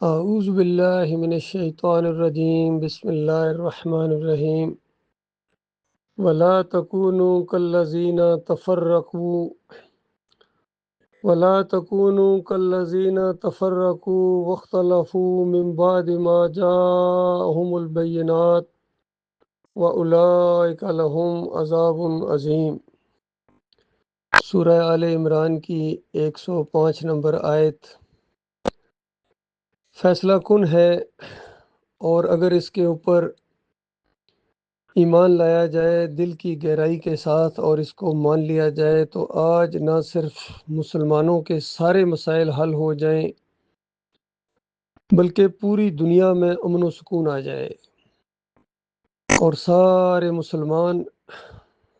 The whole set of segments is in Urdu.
اعوذ باللہ من الشیطان الرجیم بسم اللہ الرحمن الرحیم ولا تکونوا کالذین تفرقوا واختلفوا من بعد ما جاءهم البینات واولئک لهم عذاب عظیم۔ سورہ آل عمران کی 105 نمبر آیت فیصلہ کن ہے، اور اگر اس کے اوپر ایمان لایا جائے دل کی گہرائی کے ساتھ اور اس کو مان لیا جائے تو آج نہ صرف مسلمانوں کے سارے مسائل حل ہو جائیں بلکہ پوری دنیا میں امن و سکون آ جائے اور سارے مسلمان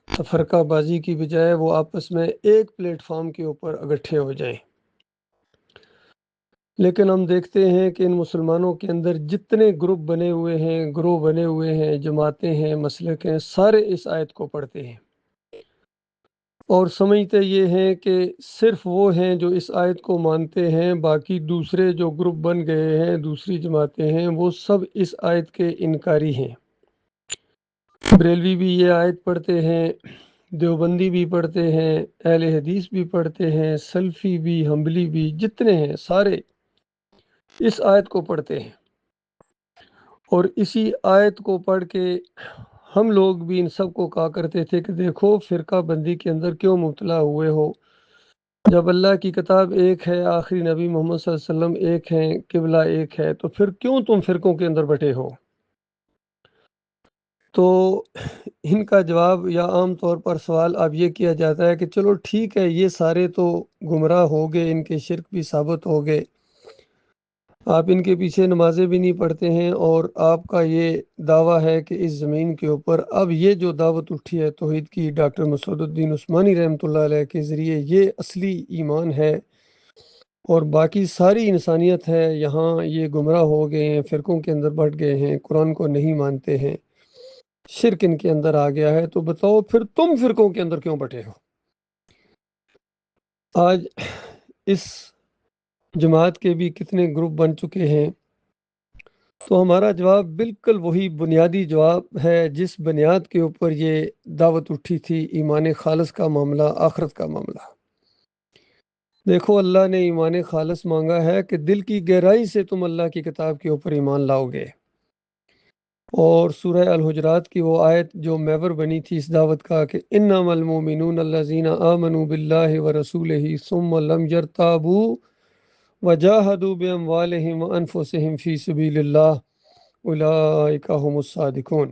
تفرقہ بازی کی بجائے وہ آپس میں ایک پلیٹ فارم کے اوپر اکٹھے ہو جائیں۔ لیکن ہم دیکھتے ہیں کہ ان مسلمانوں کے اندر جتنے گروپ بنے ہوئے ہیں، گروہ بنے ہوئے ہیں، جماعتیں ہیں، مسلک ہیں، سارے اس آیت کو پڑھتے ہیں اور سمجھتے یہ ہیں کہ صرف وہ ہیں جو اس آیت کو مانتے ہیں، باقی دوسرے جو گروپ بن گئے ہیں، دوسری جماعتیں ہیں، وہ سب اس آیت کے انکاری ہیں۔ بریلوی بھی یہ آیت پڑھتے ہیں، دیوبندی بھی پڑھتے ہیں، اہل حدیث بھی پڑھتے ہیں، سلفی بھی، حنبلی بھی، جتنے ہیں سارے اس آیت کو پڑھتے ہیں۔ اور اسی آیت کو پڑھ کے ہم لوگ بھی ان سب کو کہا کرتے تھے کہ دیکھو فرقہ بندی کے اندر کیوں مبتلا ہوئے ہو، جب اللہ کی کتاب ایک ہے، آخری نبی محمد صلی اللہ علیہ وسلم ایک ہیں، قبلہ ایک ہے، تو پھر کیوں تم فرقوں کے اندر بٹے ہو؟ تو ان کا جواب یا عام طور پر سوال اب یہ کیا جاتا ہے کہ چلو ٹھیک ہے، یہ سارے تو گمراہ ہو گئے، ان کے شرک بھی ثابت ہو گئے، آپ ان کے پیچھے نمازیں بھی نہیں پڑھتے ہیں، اور آپ کا یہ دعویٰ ہے کہ اس زمین کے اوپر اب یہ جو دعوت اٹھی ہے توحید کی ڈاکٹر مسعود الدین عثمانی رحمۃ اللہ علیہ کے ذریعے، یہ اصلی ایمان ہے اور باقی ساری انسانیت ہے یہاں یہ گمراہ ہو گئے ہیں، فرقوں کے اندر بٹ گئے ہیں، قرآن کو نہیں مانتے ہیں، شرک ان کے اندر آ گیا ہے، تو بتاؤ پھر تم فرقوں کے اندر کیوں بٹے ہو؟ آج اس جماعت کے بھی کتنے گروپ بن چکے ہیں، تو ہمارا جواب بالکل وہی بنیادی جواب ہے جس بنیاد کے اوپر یہ دعوت اٹھی تھی، ایمان خالص کا معاملہ، آخرت کا معاملہ۔ دیکھو اللہ نے ایمان خالص مانگا ہے کہ دل کی گہرائی سے تم اللہ کی کتاب کے اوپر ایمان لاؤ گے، اور سورہ الحجرات کی وہ آیت جو محور بنی تھی اس دعوت کا کہ انما المؤمنون الذین آمنوا باللہ ورسولہ ثم لم یرتابوا وجاہدوا باموالہم وانفسہم فی سبیل اللہ اولئک هم الصادقون۔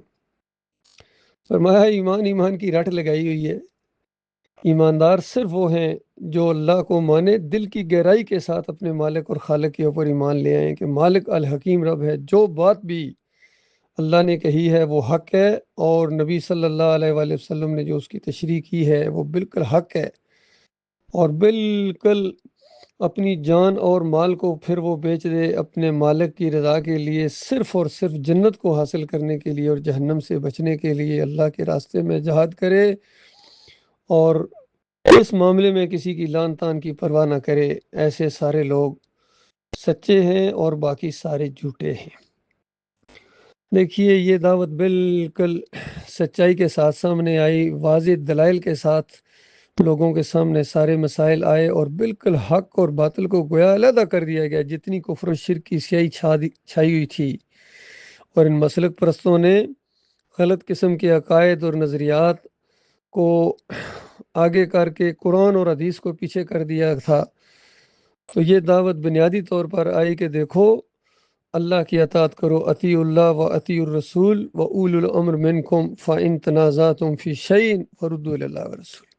فرمایا ایمان کی رٹ لگائی ہوئی ہے، ایماندار صرف وہ ہیں جو اللہ کو مانے، دل کی گہرائی کے ساتھ اپنے مالک اور خالق کے اوپر ایمان لے آئیں کہ مالک الحکیم رب ہے، جو بات بھی اللہ نے کہی ہے وہ حق ہے، اور نبی صلی اللہ علیہ وآلہ وسلم نے جو اس کی تشریح کی ہے وہ بالکل حق ہے، اور بالکل اپنی جان اور مال کو پھر وہ بیچ دے اپنے مالک کی رضا کے لیے، صرف اور صرف جنت کو حاصل کرنے کے لیے اور جہنم سے بچنے کے لیے اللہ کے راستے میں جہاد کرے، اور اس معاملے میں کسی کی لان تان کی پرواہ نہ کرے۔ ایسے سارے لوگ سچے ہیں اور باقی سارے جھوٹے ہیں۔ دیکھیے یہ دعوت بالکل سچائی کے ساتھ سامنے آئی، واضح دلائل کے ساتھ لوگوں کے سامنے سارے مسائل آئے، اور بالکل حق اور باطل کو گویا علیحدہ کر دیا گیا، جتنی کفر و شرک کی سیاہی چھائی ہوئی تھی، اور ان مسلک پرستوں نے غلط قسم کے عقائد اور نظریات کو آگے کر کے قرآن اور حدیث کو پیچھے کر دیا تھا۔ تو یہ دعوت بنیادی طور پر آئی کہ دیکھو اللہ کی اطاعت کرو، اطیع اللہ و اطیع الرسول و اولو الامر منکم فإن تنازعتم فی شیء فردوہ الی اللہ ورسول،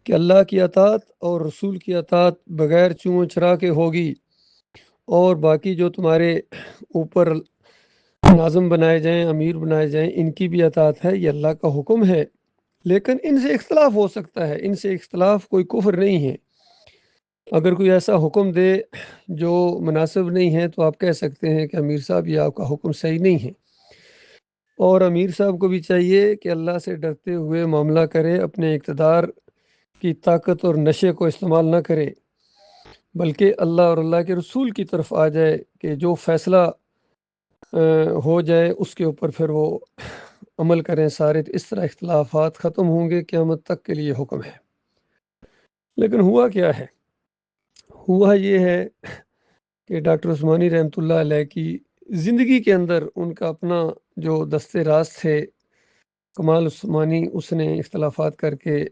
کہ اللہ کی اطاعت اور رسول کی اطاعت بغیر چون چرا کے ہوگی، اور باقی جو تمہارے اوپر ناظم بنائے جائیں، امیر بنائے جائیں، ان کی بھی اطاعت ہے، یہ اللہ کا حکم ہے، لیکن ان سے اختلاف ہو سکتا ہے، ان سے اختلاف کوئی کفر نہیں ہے۔ اگر کوئی ایسا حکم دے جو مناسب نہیں ہے تو آپ کہہ سکتے ہیں کہ امیر صاحب یہ آپ کا حکم صحیح نہیں ہے، اور امیر صاحب کو بھی چاہیے کہ اللہ سے ڈرتے ہوئے معاملہ کرے، اپنے اقتدار کی طاقت اور نشے کو استعمال نہ کرے، بلکہ اللہ اور اللہ کے رسول کی طرف آ جائے کہ جو فیصلہ ہو جائے اس کے اوپر پھر وہ عمل کریں سارے، تو اس طرح اختلافات ختم ہوں گے، قیامت تک کے لیے حکم ہے۔ لیکن ہوا کیا ہے؟ ہوا یہ ہے کہ ڈاکٹر عثمانی رحمۃ اللہ علیہ کی زندگی کے اندر ان کا اپنا جو دستے راز تھے کمال عثمانی، اس نے اختلافات کر کے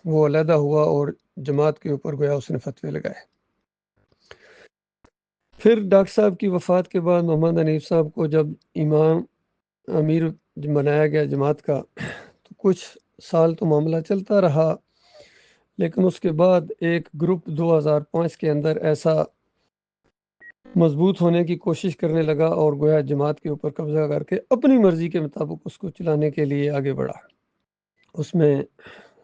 وہ علیحدہ ہوا اور جماعت کے اوپر گویا اس نے فتوے لگائے۔ پھر ڈاکٹر صاحب کی وفات کے بعد محمد حنیف صاحب کو جب امام امیر بنایا گیا جماعت کا، تو کچھ سال تو معاملہ چلتا رہا، لیکن اس کے بعد ایک گروپ 2005 کے اندر ایسا مضبوط ہونے کی کوشش کرنے لگا اور گویا جماعت کے اوپر قبضہ کر کے اپنی مرضی کے مطابق اس کو چلانے کے لیے آگے بڑھا۔ اس میں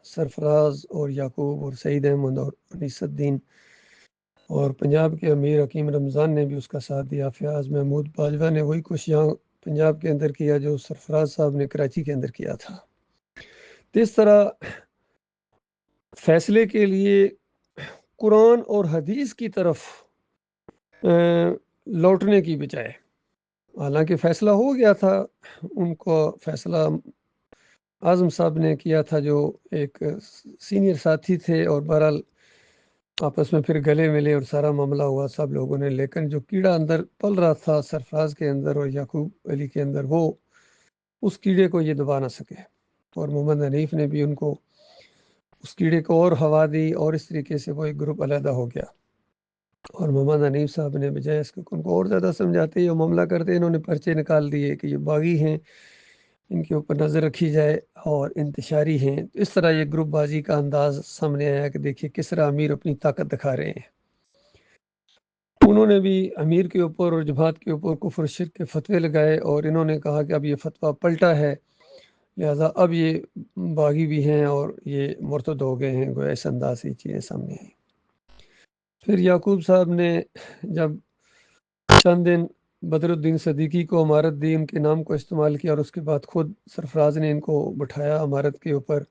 سرفراز اور یعقوب اور سعید احمد اور انیس الدین اور پنجاب کے امیر حکیم رمضان نے بھی اس کا ساتھ دیا۔ فیاض محمود باجوہ نے وہی کچھ یہاں پنجاب کے اندر کیا جو سرفراز صاحب نے کراچی کے اندر کیا تھا۔ تو اس طرح فیصلے کے لیے قرآن اور حدیث کی طرف لوٹنے کی بجائے، حالانکہ فیصلہ ہو گیا تھا، ان کو فیصلہ اعظم صاحب نے کیا تھا جو ایک سینئر ساتھی تھے، اور بہرحال آپس میں پھر گلے ملے اور سارا معاملہ ہوا سب لوگوں نے، لیکن جو کیڑا اندر پل رہا تھا سرفراز کے اندر اور یعقوب علی کے اندر، وہ اس کیڑے کو یہ دبا نہ سکے، اور محمد حنیف نے بھی ان کو اس کیڑے کو اور ہوا دی، اور اس طریقے سے وہ ایک گروپ علیحدہ ہو گیا۔ اور محمد حنیف صاحب نے بجائے اس کو ان کو اور زیادہ سمجھاتے یا معاملہ کرتے، انہوں نے پرچے نکال دیے کہ یہ باغی ہیں، ان کے اوپر نظر رکھی جائے اور انتشاری ہیں۔ اس طرح یہ گروپ بازی کا انداز سامنے آیا کہ دیکھیے کس طرح امیر اپنی طاقت دکھا رہے ہیں۔ انہوں نے بھی امیر کے اوپر اور جماعت کے اوپر کفر و شرک کے فتوے لگائے، اور انہوں نے کہا کہ اب یہ فتویٰ پلٹا ہے، لہذا اب یہ باغی بھی ہیں اور یہ مرتد ہو گئے ہیں، گویا اس انداز سے چیزیں سامنے آئیں۔ پھر یعقوب صاحب نے جب چند دن بدر الدین صدیقی کو امارت دی، ان کے نام کو استعمال کیا، اور اس کے بعد خود سرفراز نے ان کو بٹھایا امارت کے اوپر،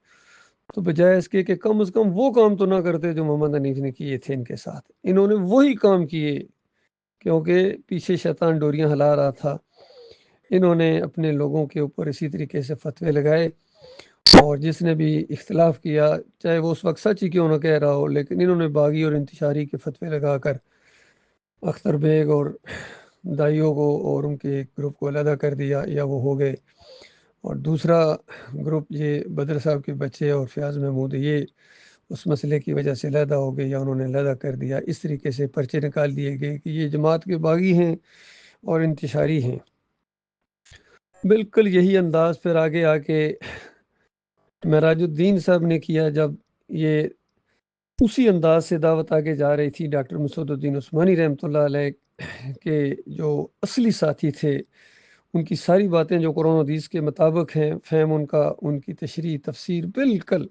تو بجائے اس کے کہ کم از کم وہ کام تو نہ کرتے جو محمد حنیف نے کیے تھے ان کے ساتھ، انہوں نے وہی کام کیے، کیونکہ پیچھے شیطان ڈوریاں ہلا رہا تھا۔ انہوں نے اپنے لوگوں کے اوپر اسی طریقے سے فتوے لگائے، اور جس نے بھی اختلاف کیا، چاہے وہ اس وقت سچ ہی کیوں نہ کہہ رہا ہو، لیکن انہوں نے باغی اور انتشاری کے فتوے لگا کر اختر بیگ اور دائیوں کو اور ان کے ایک گروپ کو علیحدہ کر دیا، یا وہ ہو گئے، اور دوسرا گروپ یہ بدر صاحب کے بچے اور فیاض محمود، یہ اس مسئلے کی وجہ سے علیحدہ ہو گئے یا انہوں نے علیحدہ کر دیا۔ اس طریقے سے پرچے نکال دیے گئے کہ یہ جماعت کے باغی ہیں اور انتشاری ہیں۔ بالکل یہی انداز پھر آگے آ کے معراج الدین صاحب نے کیا، جب یہ اسی انداز سے دعوت آگے جا رہی تھی۔ ڈاکٹر مسعود الدین عثمانی رحمۃ اللہ علیہ کے جو اصلی ساتھی تھے، ان کی ساری باتیں جو قرآن و حدیث کے مطابق ہیں، فہم ان کا، ان کی تشریح تفسیر بالکل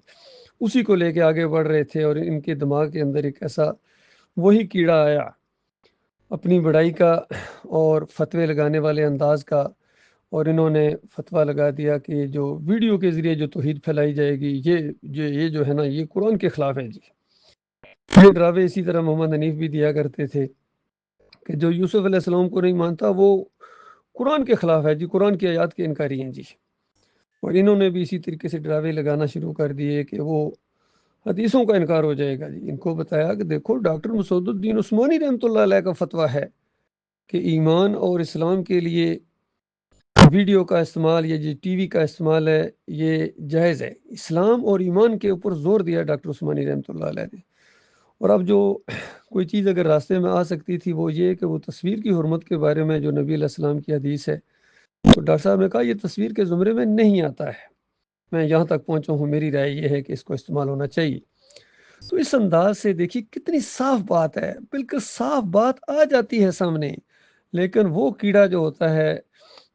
اسی کو لے کے آگے بڑھ رہے تھے، اور ان کے دماغ کے اندر ایک ایسا وہی کیڑا آیا اپنی بڑائی کا اور فتوے لگانے والے انداز کا، اور انہوں نے فتویٰ لگا دیا کہ جو ویڈیو کے ذریعے جو توحید پھیلائی جائے گی، یہ جو ہے نا، یہ قرآن کے خلاف ہے جی۔ یہ ڈراوے اسی طرح محمد حنیف بھی دیا کرتے تھے کہ جو یوسف علیہ السلام کو نہیں مانتا وہ قرآن کے خلاف ہے جی، قرآن کی آیات کے انکاری ہیں جی۔ اور انہوں نے بھی اسی طریقے سے ڈراوے لگانا شروع کر دیے کہ وہ حدیثوں کا انکار ہو جائے گا جی۔ ان کو بتایا کہ دیکھو ڈاکٹر مسعود الدین عثمانی رحمۃ اللہ علیہ کا فتویٰ ہے کہ ایمان اور اسلام کے لیے ویڈیو کا استعمال یا جو ٹی وی کا استعمال ہے یہ جائز ہے۔ اسلام اور ایمان کے اوپر زور دیا ڈاکٹر عثمانی رحمۃ اللہ علیہ نے۔ اور اب جو کوئی چیز اگر راستے میں آ سکتی تھی وہ یہ کہ وہ تصویر کی حرمت کے بارے میں جو نبی علیہ السلام کی حدیث ہے، تو ڈاکٹر صاحب نے کہا یہ تصویر کے زمرے میں نہیں آتا ہے، میں یہاں تک پہنچا ہوں، میری رائے یہ ہے کہ اس کو استعمال ہونا چاہیے۔ تو اس انداز سے دیکھیے کتنی صاف بات ہے، بالکل صاف بات آ جاتی ہے سامنے، لیکن وہ کیڑا جو ہوتا ہے،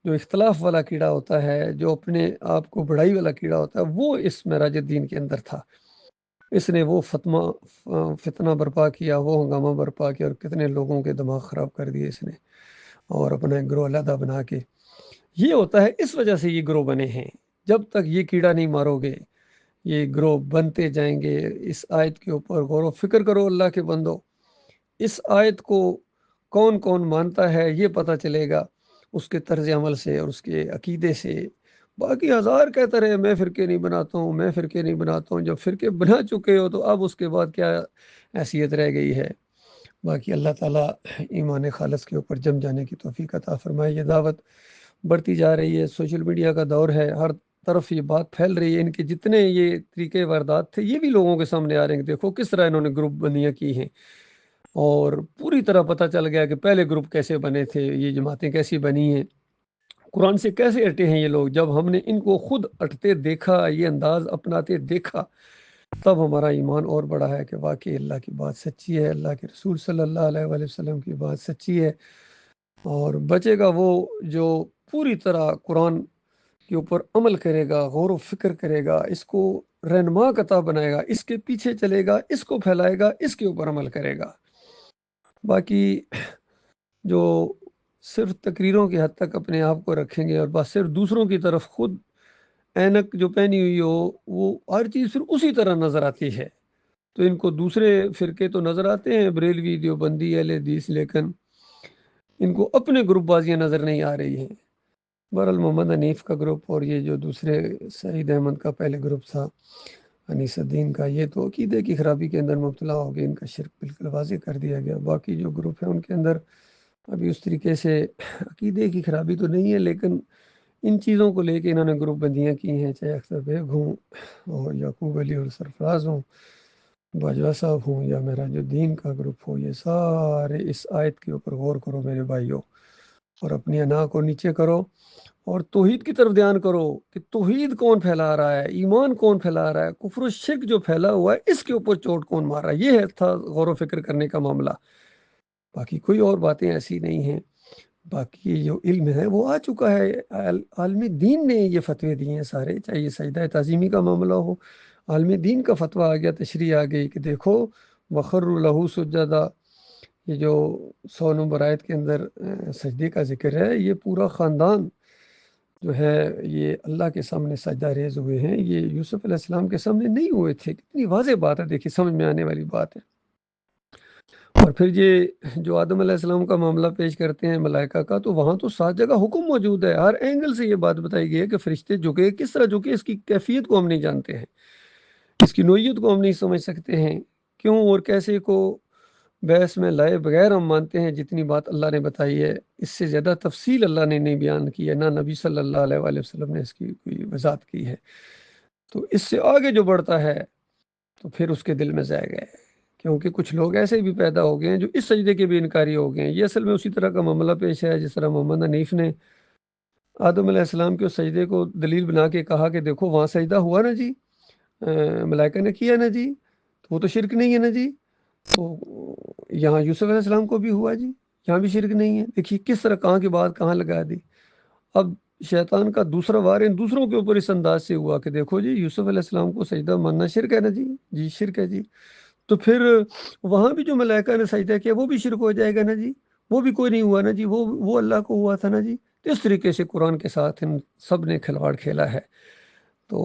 جو اختلاف والا کیڑا ہوتا ہے، جو اپنے آپ کو بڑائی والا کیڑا ہوتا ہے، وہ اس معراج الدین کے اندر تھا۔ اس نے وہ فتنہ برپا کیا، وہ ہنگامہ برپا کیا، اور کتنے لوگوں کے دماغ خراب کر دیے اس نے، اور اپنا ایک گروہ علیحدہ بنا کے۔ یہ ہوتا ہے، اس وجہ سے یہ گروہ بنے ہیں۔ جب تک یہ کیڑا نہیں مارو گے یہ گروہ بنتے جائیں گے۔ اس آیت کے اوپر غور و فکر کرو اللہ کے بندو اس آیت کو کون کون مانتا ہے یہ پتہ چلے گا اس کے طرز عمل سے اور اس کے عقیدے سے۔ باقی ہزار کہتا رہے میں فرقے نہیں بناتا ہوں، میں فرقے نہیں بناتا ہوں، جب فرقے بنا چکے ہو تو اب اس کے بعد کیا حیثیت رہ گئی ہے؟ باقی اللہ تعالیٰ ایمان خالص کے اوپر جم جانے کی توفیق عطا فرمائے۔ یہ دعوت بڑھتی جا رہی ہے، سوشل میڈیا کا دور ہے، ہر طرف یہ بات پھیل رہی ہے، ان کے جتنے یہ طریقے واردات تھے یہ بھی لوگوں کے سامنے آ رہے ہیں۔ دیکھو کس طرح انہوں نے گروپ بندیاں کی ہیں، اور پوری طرح پتہ چل گیا کہ پہلے گروپ کیسے بنے تھے، یہ جماعتیں کیسی بنی ہیں، قرآن سے کیسے اٹے ہیں یہ لوگ۔ جب ہم نے ان کو خود اٹھتے دیکھا، یہ انداز اپناتے دیکھا، تب ہمارا ایمان اور بڑا ہے کہ واقعی اللہ کی بات سچی ہے، اللہ کے رسول صلی اللہ علیہ وآلہ وسلم کی بات سچی ہے۔ اور بچے گا وہ جو پوری طرح قرآن کے اوپر عمل کرے گا، غور و فکر کرے گا، اس کو رہنما قطع بنائے گا، اس کے پیچھے چلے گا، اس کو پھیلائے گا، اس کے اوپر عمل کرے گا۔ باقی جو صرف تقریروں کی حد تک اپنے آپ کو رکھیں گے اور بس صرف دوسروں کی طرف خود اینک جو پہنی ہوئی ہو وہ ہر چیز پھر اسی طرح نظر آتی ہے، تو ان کو دوسرے فرقے تو نظر آتے ہیں، بریلوی، دیوبندی، اہل حدیث، لیکن ان کو اپنے گروپ بازیاں نظر نہیں آ رہی ہیں۔ بہرحال محمد حنیف کا گروپ اور یہ جو دوسرے سعید احمد کا پہلے گروپ تھا، انیس الدین کا، یہ تو عقیدے کی خرابی کے اندر مبتلا ہو گئے، ان کا شرک بالکل واضح کر دیا گیا۔ باقی جو گروپ ہیں ان کے اندر ابھی اس طریقے سے عقیدے کی خرابی تو نہیں ہے، لیکن ان چیزوں کو لے کے انہوں نے گروپ بندیاں کی ہیں، چاہے اختر بیگ ہوں اور یعقوب علی اور سرفراز ہوں، باجوہ صاحب ہوں، یا معراج الدین کا گروپ ہو، یہ سارے اس آیت کے اوپر غور کرو میرے بھائیوں، اور اپنی انا کو نیچے کرو اور توحید کی طرف دھیان کرو کہ توحید کون پھیلا رہا ہے، ایمان کون پھیلا رہا ہے، کفر و شرک جو پھیلا ہوا ہے اس کے اوپر چوٹ کون مار رہا ہے، یہ تھا غور و فکر کرنے کا معاملہ۔ باقی کوئی اور باتیں ایسی نہیں ہیں۔ باقی جو علم ہے وہ آ چکا ہے، عالم دین نے یہ فتوے دیے ہیں سارے، چاہے یہ سجدہ تعظیمی کا معاملہ ہو، عالم دین کا فتویٰ آ گیا، تشریح آ گئی کہ دیکھو وخروا لہ سجدا، یہ جو 100 نمبر آیت کے اندر سجدے کا ذکر ہے، یہ پورا خاندان جو ہے یہ اللہ کے سامنے سجدہ ریز ہوئے ہیں، یہ یوسف علیہ السلام کے سامنے نہیں ہوئے تھے۔ کتنی واضح بات ہے، دیکھیے سمجھ میں آنے والی بات ہے۔ اور پھر یہ جو آدم علیہ السلام کا معاملہ پیش کرتے ہیں ملائکہ کا، تو وہاں تو 7 جگہ حکم موجود ہے، ہر اینگل سے یہ بات بتائی گئی ہے کہ فرشتے جھکے، کس طرح جھکے، اس کی کیفیت کو ہم نہیں جانتے ہیں، اس کی نوعیت کو ہم نہیں سمجھ سکتے ہیں، کیوں اور کیسے کو بحث میں لائے بغیر ہم مانتے ہیں۔ جتنی بات اللہ نے بتائی ہے اس سے زیادہ تفصیل اللہ نے نہیں بیان کی ہے، نہ نبی صلی اللہ علیہ وآلہ وسلم نے اس کی کوئی وضاحت کی ہے۔ تو اس سے آگے جو بڑھتا ہے تو پھر اس کے دل میں زائغ ہے، کیونکہ کچھ لوگ ایسے بھی پیدا ہو گئے ہیں جو اس سجدے کے بھی انکاری ہو گئے ہیں۔ یہ اصل میں اسی طرح کا معاملہ پیش ہے جس طرح محمد حنیف نے آدم علیہ السلام کے اس سجدے کو دلیل بنا کے کہا کہ دیکھو وہاں سجدہ ہوا نا جی، ملائکہ نے کیا نا جی، تو وہ تو شرک نہیں ہے نا جی، تو یہاں یوسف علیہ السلام کو بھی ہوا جی، یہاں بھی شرک نہیں ہے۔ دیکھیے کس طرح کہاں کی بات کہاں لگا دی۔ اب شیطان کا دوسرا وار ان دوسروں کے اوپر اس انداز سے ہوا کہ دیکھو جی یوسف علیہ السلام کو سجدہ ماننا شرک ہے نا جی، جی شرک ہے جی، تو پھر وہاں بھی جو ملائکہ نے سجدہ کیا وہ بھی شرک ہو جائے گا نا جی، وہ بھی کوئی نہیں ہوا نا جی، وہ اللہ کو ہوا تھا نا جی۔ تو اس طریقے سے قرآن کے ساتھ ان سب نے کھلواڑ کھیلا ہے۔ تو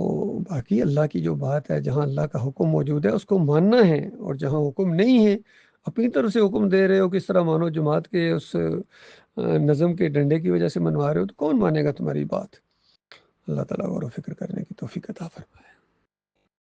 باقی اللہ کی جو بات ہے، جہاں اللہ کا حکم موجود ہے اس کو ماننا ہے، اور جہاں حکم نہیں ہے اپنی طرف سے حکم دے رہے ہو، کس طرح مانو جماعت کے اس نظم کے ڈنڈے کی وجہ سے منوا رہے ہو، تو کون مانے گا تمہاری بات؟ اللہ تعالیٰ غور و فکر کرنے کی توفیق عطا فرمائے۔